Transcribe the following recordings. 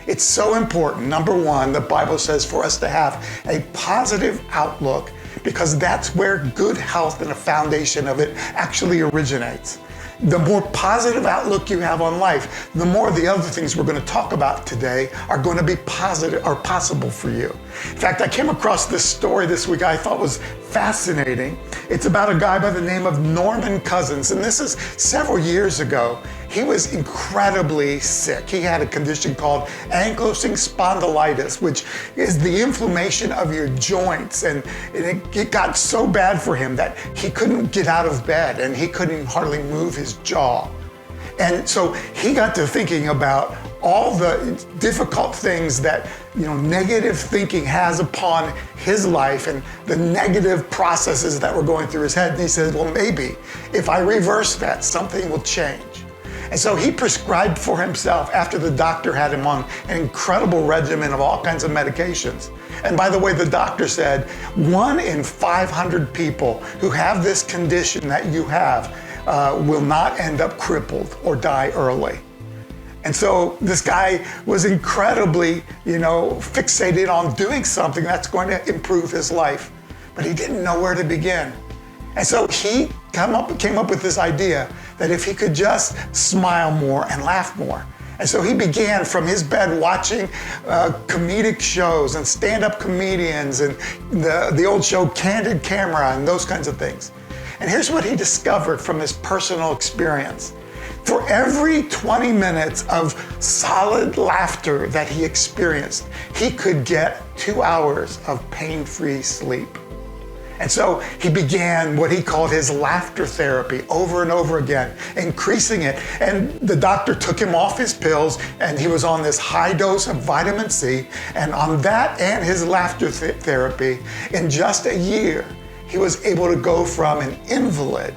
It's so important. Number one, the Bible says for us to have a positive outlook because that's where good health and the foundation of it actually originates. The more positive outlook you have on life, the more the other things we're going to talk about today are going to be positive or possible for you. In fact, I came across this story this week I thought was fascinating. It's about a guy by the name of Norman Cousins, and this is several years ago. He was incredibly sick. He had a condition called ankylosing spondylitis, which is the inflammation of your joints. And it got so bad for him that he couldn't get out of bed and he couldn't hardly move his jaw. And so he got to thinking about all the difficult things that negative thinking has upon his life and the negative processes that were going through his head. And he said, well, maybe if I reverse that, something will change. And so he prescribed for himself, after the doctor had him on an incredible regimen of all kinds of medications. And by the way, the doctor said 1 in 500 people who have this condition that you have will not end up crippled or die early. And so this guy was incredibly, fixated on doing something that's going to improve his life, but he didn't know where to begin. And so he came up with this idea that if he could just smile more and laugh more. And so he began from his bed watching comedic shows and stand-up comedians and the old show Candid Camera and those kinds of things. And here's what he discovered from his personal experience. For every 20 minutes of solid laughter that he experienced, he could get 2 hours of pain-free sleep. And so he began what he called his laughter therapy over and over again, increasing it. And the doctor took him off his pills and he was on this high dose of vitamin C. And on that and his laughter therapy, in just a year, he was able to go from an invalid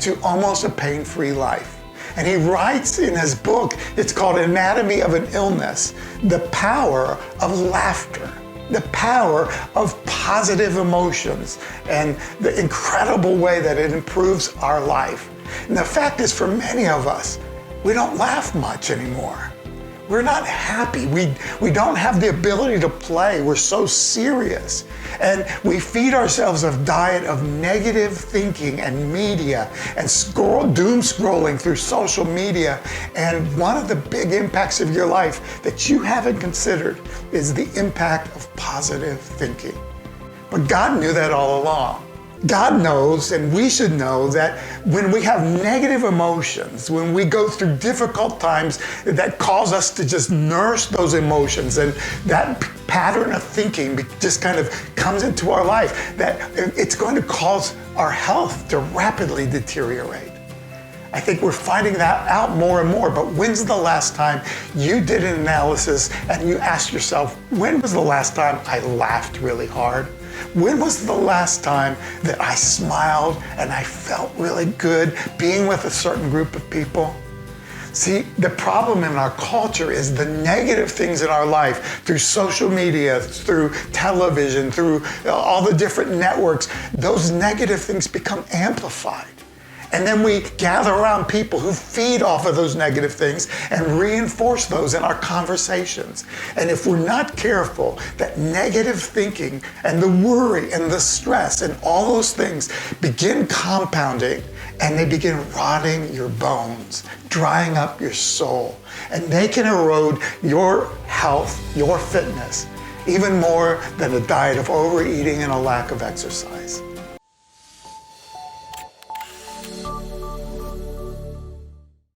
to almost a pain-free life. And he writes in his book, it's called Anatomy of an Illness, the power of laughter. The power of positive emotions and the incredible way that it improves our life. And the fact is, for many of us, we don't laugh much anymore. We're not happy. We don't have the ability to play. We're so serious. And we feed ourselves a diet of negative thinking and media and doom scrolling through social media. And one of the big impacts of your life that you haven't considered is the impact of positive thinking. But God knew that all along. God knows, and we should know, that when we have negative emotions, when we go through difficult times that cause us to just nurse those emotions, and that pattern of thinking just kind of comes into our life, that it's going to cause our health to rapidly deteriorate. I think we're finding that out more and more, but when's the last time you did an analysis and you asked yourself, when was the last time I laughed really hard? When was the last time that I smiled and I felt really good being with a certain group of people? See, the problem in our culture is the negative things in our life through social media, through television, through all the different networks, those negative things become amplified. And then we gather around people who feed off of those negative things and reinforce those in our conversations. And if we're not careful, that negative thinking and the worry and the stress and all those things begin compounding, and they begin rotting your bones, drying up your soul. And they can erode your health, your fitness, even more than a diet of overeating and a lack of exercise.